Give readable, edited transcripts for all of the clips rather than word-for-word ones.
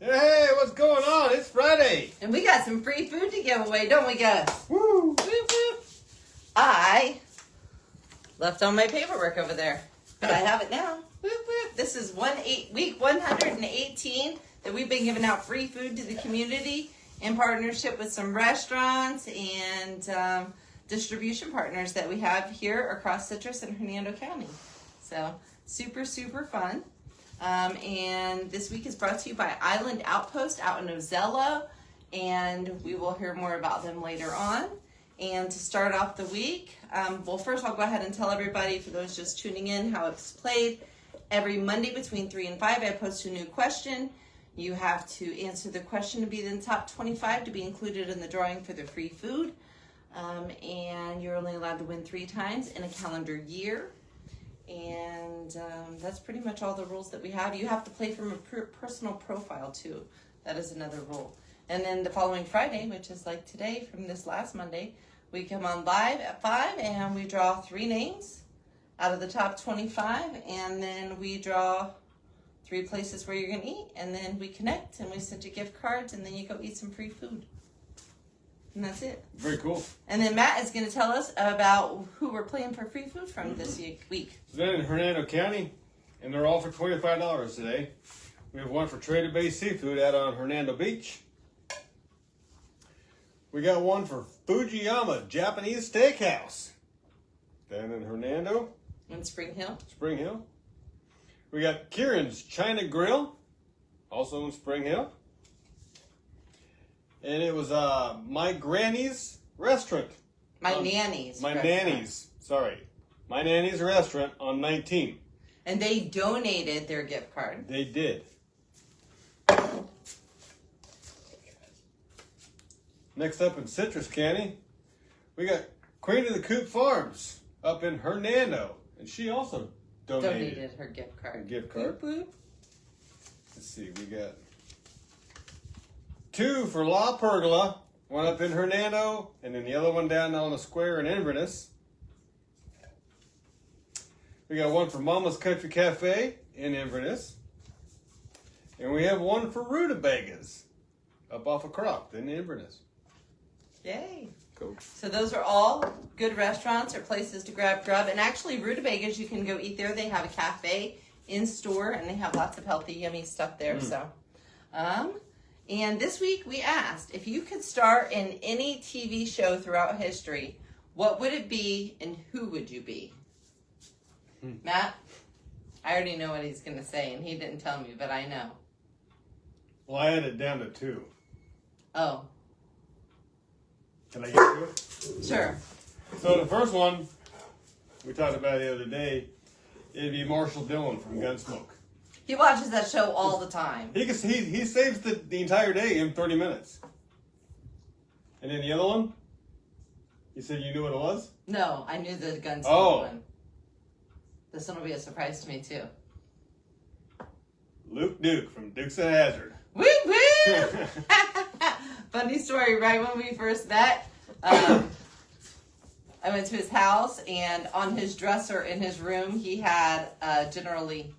Hey, what's going on? It's Friday. And we got some free food to give away, don't we, Gus? Woo! Whoop, whoop. I left all my paperwork over there, but I have it now. Whoop, whoop. This is week 118 that we've been giving out free food to the community in partnership with some restaurants and distribution partners that we have here across Citrus and Hernando County. So super, super fun. And this week is brought to you by Island Outpost out in Ozello, and we will hear more about them later on. And to start off the week, well, first I'll go ahead and tell everybody, for those just tuning in, how it's played. Every Monday between 3 and 5, I post a new question. You have to answer the question to be in the top 25 to be included in the drawing for the free food. And you're only allowed to win 3 times in a calendar year. And that's pretty much all the rules that we have. You have to play from a personal profile too. That is another rule. And then the following Friday, which is like today from this last Monday, we come on live at 5 and we draw 3 names out of the top 25. And then we draw 3 places where you're going to eat. And then we connect and we send you gift cards and then you go eat some free food. And that's it. Very cool. And then Matt is going to tell us about who we're playing for free food from this week. So then in Hernando County, and they're all for $25 today. We have one for Trader Bay Seafood out on Hernando Beach. We got one for Fujiyama Japanese Steakhouse down in Hernando. In Spring Hill. Spring Hill. We got Kieran's China Grill, also in Spring Hill. And it was My Granny's Restaurant. My Nanny's. My restaurant. Nanny's. Sorry. My Nanny's Restaurant on 19. And they donated their gift card. They did. Next up in Citrus County, we got Queen of the Coop Farms up in Hernando. And she also donated her gift card. her gift card. Boop, boop. Let's see, we got 2 for La Pergola, one up in Hernando, and then the other one down on the square in Inverness. We got one for Mama's Country Cafe in Inverness. And we have one for Rutabagas up off of Croft in Inverness. Yay. Cool. So those are all good restaurants or places to grab grub. And actually, Rutabagas, you can go eat there. They have a cafe in store, and they have lots of healthy, yummy stuff there. So, and this week we asked, if you could star in any TV show throughout history, what would it be and who would you be? Matt? I already know what he's going to say, and he didn't tell me, but I know. Well, I had it down to 2. Oh, Can I get to it? sure. So the first one we talked about the other day, it'd be Marshall Dillon from Gunsmoke. He watches that show all the time. He saves the entire day in 30 minutes. And then the other one? You said you knew what it was? No, I knew the Gunsmoke one. This one will be a surprise to me, too. Luke Duke from Dukes of Hazzard. Woo woo! Funny story, right when we first met, I went to his house, and on his dresser in his room, he had General Lee.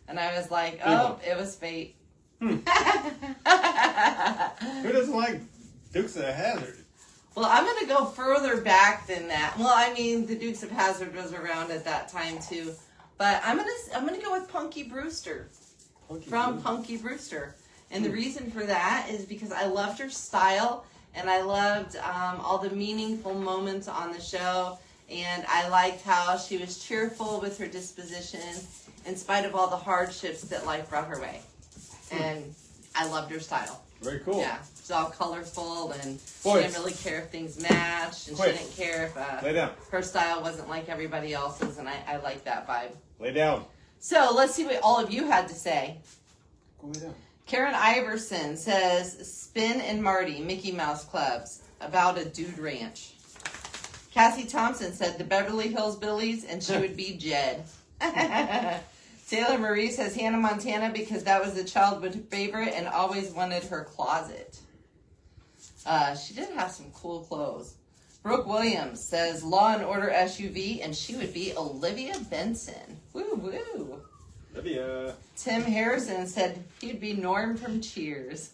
And I was like, oh, it was fate. Who doesn't like Dukes of Hazzard? Well, I'm going to go further back than that. Well, I mean, the Dukes of Hazzard was around at that time, too. But I'm gonna go with Punky Brewster. Punky Brewster. And the reason for that is because I loved her style, and I loved all the meaningful moments on the show, and I liked how she was cheerful with her disposition in spite of all the hardships that life brought her way. And I loved her style. Very cool. Yeah, she's all colorful, and she didn't really care if things matched, and she didn't care if Lay down. her style wasn't like everybody else's, and I like that vibe. Lay down. So let's see what all of you had to say. Go lay down. Karen Iverson says, Spin and Marty, Mickey Mouse Clubs, about a dude ranch. Cassie Thompson said, the Beverly Hills Billies, and she would be Jed. Taylor Marie says, Hannah Montana, because that was the childhood favorite and always wanted her closet. She did have some cool clothes. Brooke Williams says, Law and Order SUV, and she would be Olivia Benson. Woo woo. Lydia. Tim Harrison said he'd be Norm from Cheers.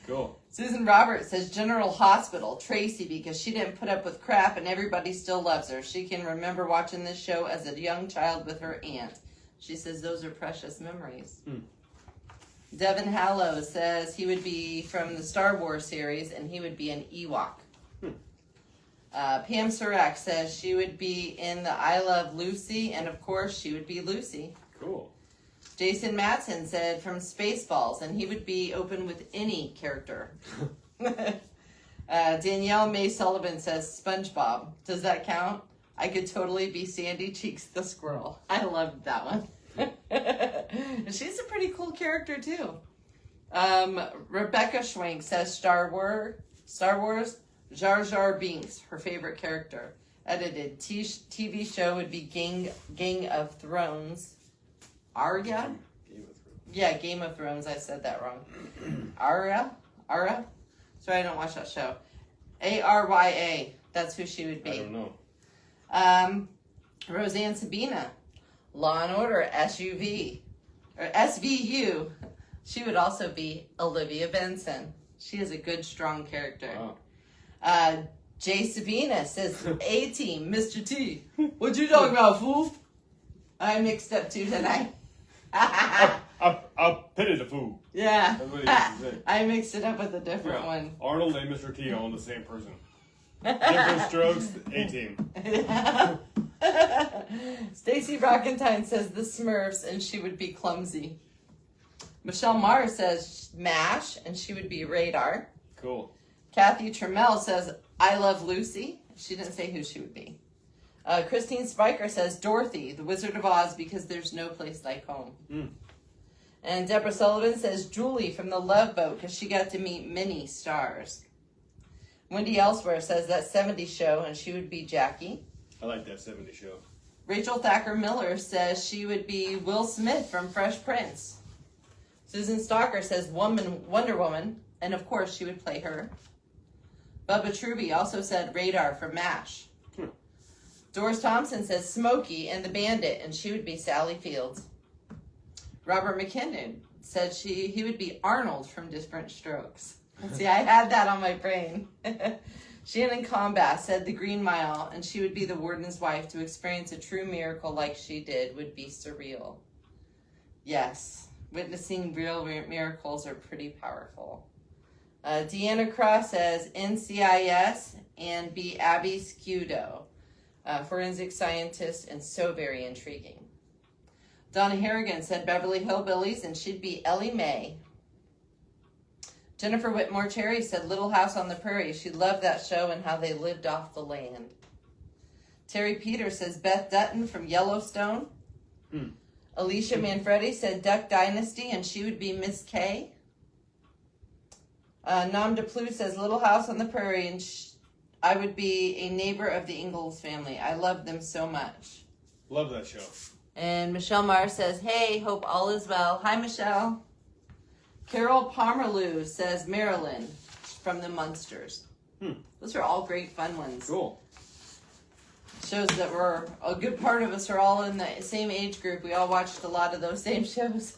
Cool. Susan Roberts says General Hospital, Tracy, because she didn't put up with crap and everybody still loves her. She can remember watching this show as a young child with her aunt. She says those are precious memories. Devin Hallow says he would be from the Star Wars series and he would be an Ewok. Pam Surak says she would be in the I Love Lucy, and of course she would be Lucy. Cool. Jason Matson said from Spaceballs, and he would be open with any character. Danielle May Sullivan says SpongeBob. Does that count? I could totally be Sandy Cheeks the squirrel. I loved that one. She's a pretty cool character too. Rebecca Schwenk says Star Wars, Jar Jar Binks, her favorite character. Edited TV show would be Gang of Thrones. Arya? Game of Thrones. Yeah, Game of Thrones. I said that wrong. Arya? Sorry, I don't watch that show. Arya. That's who she would be. I don't know. Roseanne Sabina. Law and Order, SUV. Or SVU. She would also be Olivia Benson. She is a good, strong character. Wow. Jay Sabina says A-Team, Mr. T. What you talking about, fool? I mixed up two tonight. I pity the fool. Yeah. That's what he used to say. I mixed it up with a different one. Arnold and Mr. T all the same person. Different strokes, A-Team. Stacy Rockentine says the Smurfs, and she would be Clumsy. Michelle Mars says MASH, and she would be Radar. Cool. Kathy Trammell says I Love Lucy. She didn't say who she would be. Christine Spiker says Dorothy, the Wizard of Oz, because there's no place like home. And Deborah Sullivan says Julie from the Love Boat, because she got to meet many stars. Wendy Elsewhere says that 70s show, and she would be Jackie. I like that 70s show. Rachel Thacker Miller says she would be Will Smith from Fresh Prince. Susan Stalker says Wonder Woman, and of course she would play her. Bubba Truby also said Radar from MASH. Doris Thompson says Smokey and the Bandit, and she would be Sally Fields. Robert McKinnon said he would be Arnold from Different Strokes. See, I had that on my brain. Shannon Combath said the Green Mile, and she would be the warden's wife. To experience a true miracle like she did would be surreal. Yes, witnessing real miracles are pretty powerful. Deanna Cross says NCIS and be Abby Scudo. Forensic scientist, and so very intriguing. Donna Harrigan said Beverly Hillbillies, and she'd be Ellie Mae. Jennifer Whitmore Cherry said Little House on the Prairie. She loved that show and how they lived off the land. Terry Peters says Beth Dutton from Yellowstone. Alicia Manfredi said Duck Dynasty, and she would be Miss K. Nam DePlue says Little House on the Prairie, and I would be a neighbor of the Ingalls family. I love them so much. Love that show. And Michelle Mars says, hey, hope all is well. Hi, Michelle. Carol Pomerleau says Marilyn from the Munsters. Those are all great fun ones. Cool. Shows that a good part of us are all in the same age group. We all watched a lot of those same shows.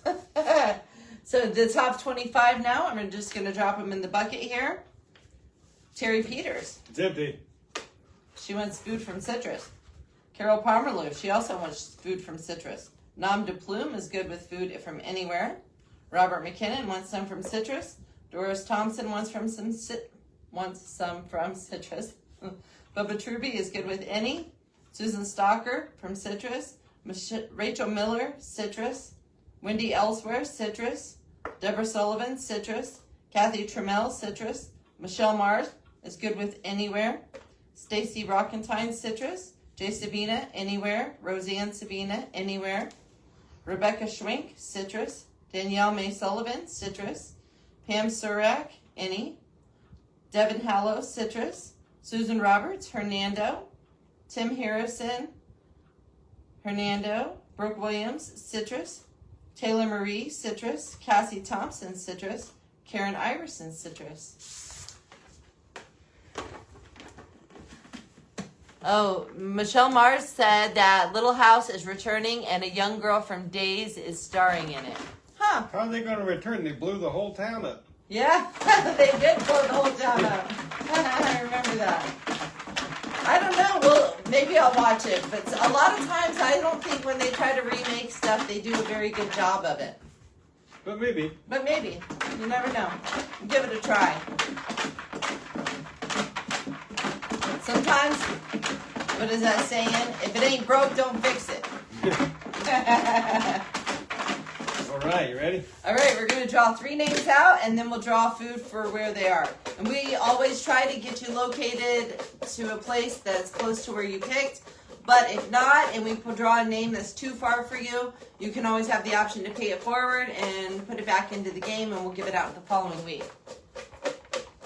So the top 25 now, I'm just going to drop them in the bucket here. Terry Peters. It's empty. She wants food from Citrus. Carol Pomerleau. She also wants food from Citrus. Nam DePlume is good with food from anywhere. Robert McKinnon wants some from Citrus. Doris Thompson wants some from Citrus. Bubba Truby is good with any. Susan Stalker from Citrus. Rachel Miller, Citrus. Wendy Elsewhere, Citrus. Deborah Sullivan, Citrus. Kathy Trammell, Citrus. Michelle Mars is good with anywhere. Stacy Rockentine, Citrus. Jay Sabina, anywhere. Roseanne Sabina, anywhere. Rebecca Schwenk, Citrus. Danielle May Sullivan, Citrus. Pam Surak, any. Devin Hallow, Citrus. Susan Roberts, Hernando. Tim Harrison, Hernando. Brooke Williams, Citrus. Taylor Marie, Citrus. Cassie Thompson, Citrus. Karen Iverson, Citrus. Oh, Michelle Mars said that Little House is returning and a young girl from Days is starring in it. Huh. How are they going to return? They blew the whole town up. Yeah, they did blow the whole town up. I remember that. I don't know. Well, maybe I'll watch it. But a lot of times I don't think when they try to remake stuff, they do a very good job of it. But maybe. But maybe. You never know. Give it a try. Sometimes, what is that saying? If it ain't broke, don't fix it. All right, you ready? All right, we're going to draw 3 names out, and then we'll draw food for where they are. And we always try to get you located to a place that's close to where you picked. But if not, and we draw a name that's too far for you, you can always have the option to pay it forward and put it back into the game, and we'll give it out the following week.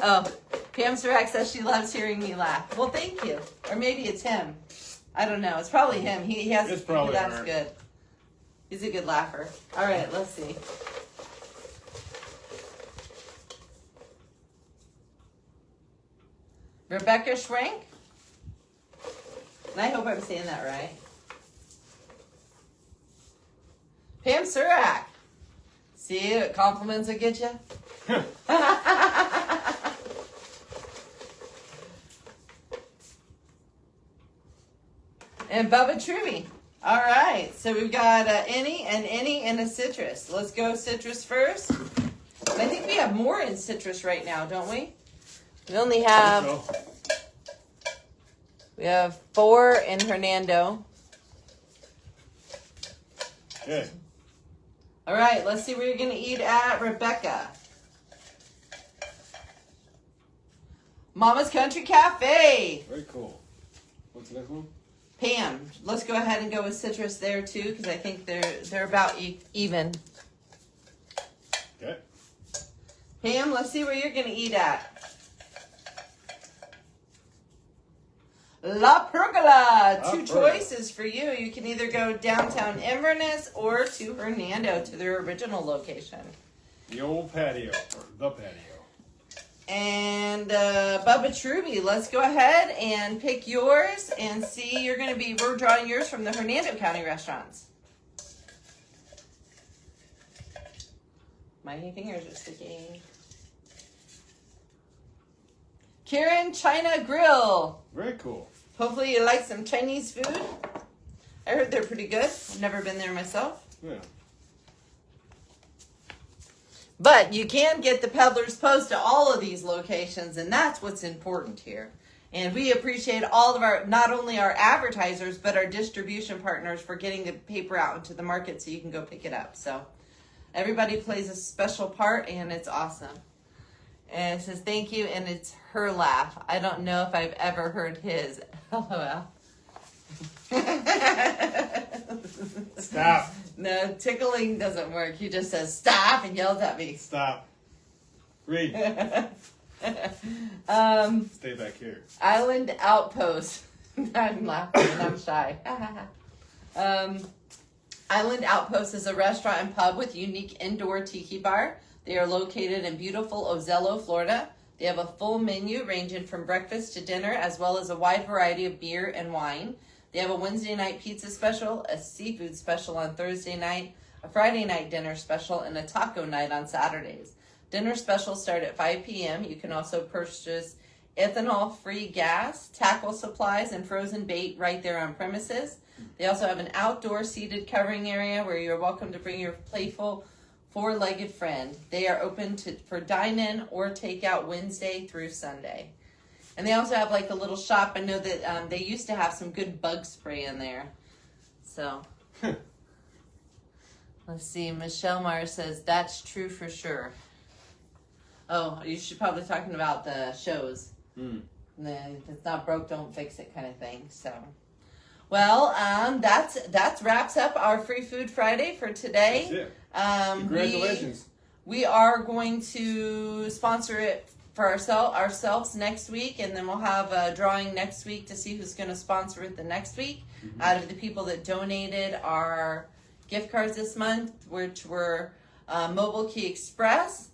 Oh, Pam Surak says she loves hearing me laugh. Well, thank you. Or maybe it's him. I don't know. It's probably him. He has. It's probably that's her. good. He's a good laugher. All right, let's see. Rebecca Schwenk. And I hope I'm saying that right. Pam Surak. See, compliments will get you. And Bubba Truby. All right, so we've got any and a citrus. Let's go citrus first. I think we have more in citrus right now, don't we? We only have, we have 4 in Hernando. Okay. All right, let's see where you're going to eat at, Rebecca. Mama's Country Cafe. Very cool. What's the next one? Pam, let's go ahead and go with citrus there too, because I think they're about even. Okay. Pam, let's see where you're going to eat at. La Pergola. 2 choices for you. You can either go downtown Inverness or to Hernando, to their original location. The old patio, or the patio. And Bubba Truby, let's go ahead and pick yours and see. We're drawing yours from the Hernando County restaurants. My fingers are sticking. Karen China Grill. Very cool. Hopefully you like some Chinese food. I heard they're pretty good. I've never been there myself. Yeah. But you can get the Peddler's Post to all of these locations, and that's what's important here. And we appreciate all of our, not only our advertisers, but our distribution partners for getting the paper out into the market so you can go pick it up. So everybody plays a special part, and it's awesome. And it says thank you, and it's her laugh. I don't know if I've ever heard his. LOL. Stop. No, tickling doesn't work. He just says stop and yells at me. Stop. Read. Stay back here. Island Outpost. I'm laughing and I'm shy. Island Outpost is a restaurant and pub with unique indoor tiki bar. They are located in beautiful Ozello, Florida. They have a full menu ranging from breakfast to dinner, as well as a wide variety of beer and wine. They have a Wednesday night pizza special, a seafood special on Thursday night, a Friday night dinner special, and a taco night on Saturdays. Dinner specials start at 5 p.m. You can also purchase ethanol-free gas, tackle supplies, and frozen bait right there on premises. They also have an outdoor seated covering area where you're welcome to bring your playful 4-legged friend. They are open for dine-in or takeout Wednesday through Sunday. And they also have like a little shop. I know that they used to have some good bug spray in there. So, let's see. Michelle Meyer says, that's true for sure. Oh, you should probably talking about the shows. If it's not broke, don't fix it kind of thing. So, well, that wraps up our Free Food Friday for today. That's it. Congratulations. We are going to sponsor it for ourselves next week, and then we'll have a drawing next week to see who's going to sponsor it the next week. Out of the people that donated our gift cards this month, which were Mobile Key Express,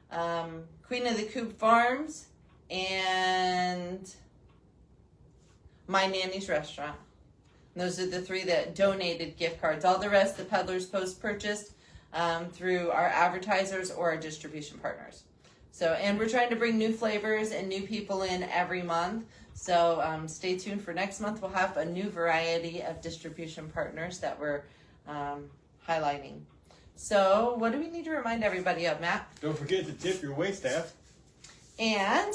Queen of the Coop Farms, and My Nanny's Restaurant. And those are the 3 that donated gift cards. All the rest, the Peddlers Post purchased through our advertisers or our distribution partners. So, and we're trying to bring new flavors and new people in every month. So stay tuned for next month. We'll have a new variety of distribution partners that we're highlighting. So what do we need to remind everybody of, Matt? Don't forget to tip your waitstaff. And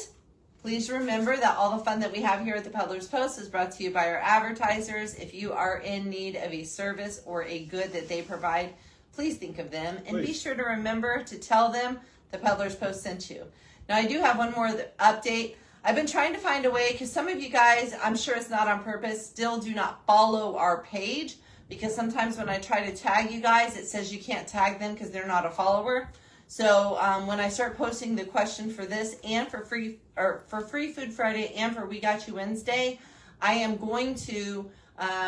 please remember that all the fun that we have here at the Peddlers Post is brought to you by our advertisers. If you are in need of a service or a good that they provide, please think of them. And be sure to remember to tell them the Peddlers Post sent you. Now, I do have one more update. I've been trying to find a way, because some of you guys, I'm sure it's not on purpose, still do not follow our page, because sometimes when I try to tag you guys, it says you can't tag them because they're not a follower. So when I start posting the question for this and for Free Food Friday and for We Got You Wednesday, I am going to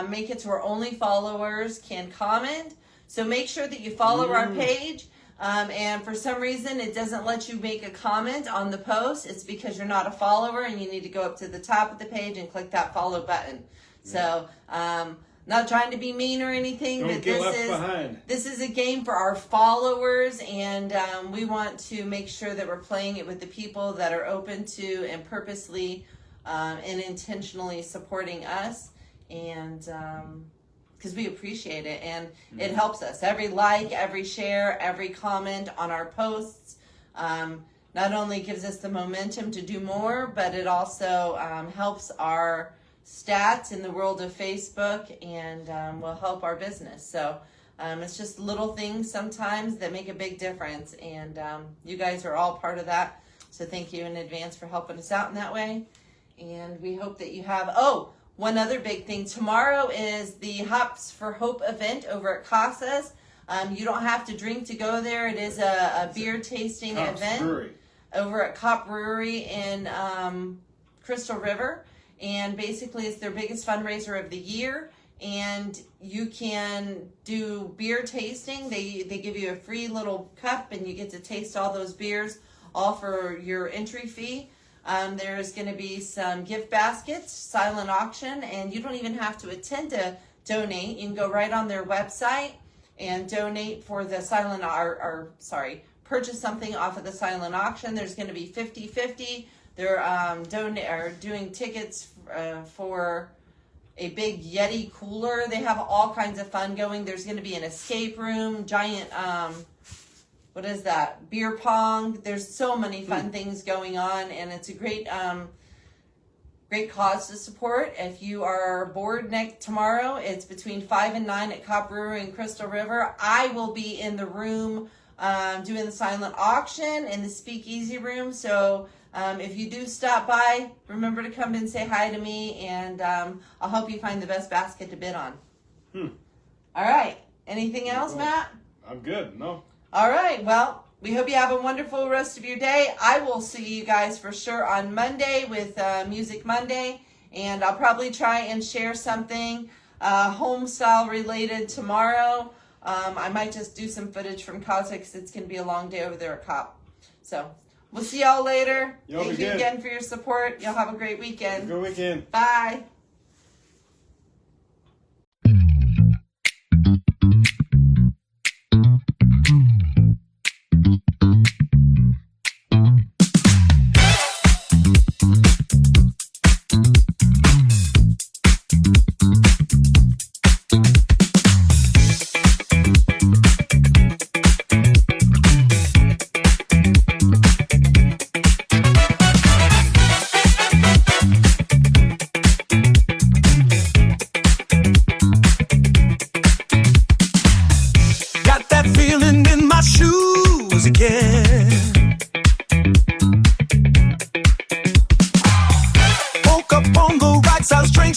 make it to where only followers can comment. So make sure that you follow our page. And for some reason, it doesn't let you make a comment on the post. It's because you're not a follower, and you need to go up to the top of the page and click that follow button. So, not trying to be mean or anything, but this is a game for our followers, and we want to make sure that we're playing it with the people that are open to and purposely and intentionally supporting us, and because we appreciate it, and it helps us. Every like, every share, every comment on our posts not only gives us the momentum to do more, but it also helps our stats in the world of Facebook, and will help our business. So it's just little things sometimes that make a big difference, and you guys are all part of that. So thank you in advance for helping us out in that way. And we hope that you have, one other big thing. Tomorrow is the Hops for Hope event over at Casas. You don't have to drink to go there. It is a beer tasting event over at Cop Brewery in Crystal River. And basically it's their biggest fundraiser of the year. And you can do beer tasting. They give you a free little cup, and you get to taste all those beers, all for your entry fee. There's going to be some gift baskets, silent auction, and you don't even have to attend to donate. You can go right on their website and donate for the purchase something off of the silent auction. There's going to be 50-50. They're doing tickets for a big Yeti cooler. They have all kinds of fun going. There's going to be an escape room, giant what is that? Beer pong. There's so many fun things going on, and it's a great cause to support. If you are bored tomorrow, it's between 5 and 9 at Cop Brewery in Crystal River. I will be in the room doing the silent auction in the speakeasy room. So if you do stop by, remember to come and say hi to me, and I'll help you find the best basket to bid on. All right. Anything else, Matt? I'm good. No. All right. Well, we hope you have a wonderful rest of your day. I will see you guys for sure on Monday with Music Monday, and I'll probably try and share something home style related tomorrow. I might just do some footage from Casa because it's going to be a long day over there at COP. So we'll see y'all later. Thank you again for your support. Y'all have a great weekend. Good weekend. Bye.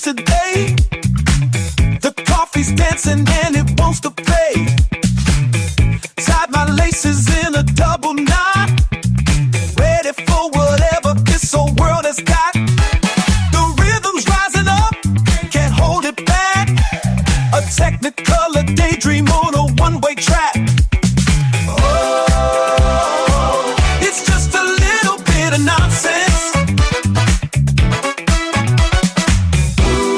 Today, the coffee's dancing and it wants to play. Tied my laces in a double knot, ready for whatever this old world has got. The rhythm's rising up, can't hold it back. A technicolor daydream on a one-way track. Oh, it's just a little bit of nonsense. Ooh.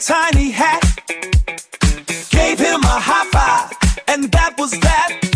tiny hat. Gave him a high five, and that was that.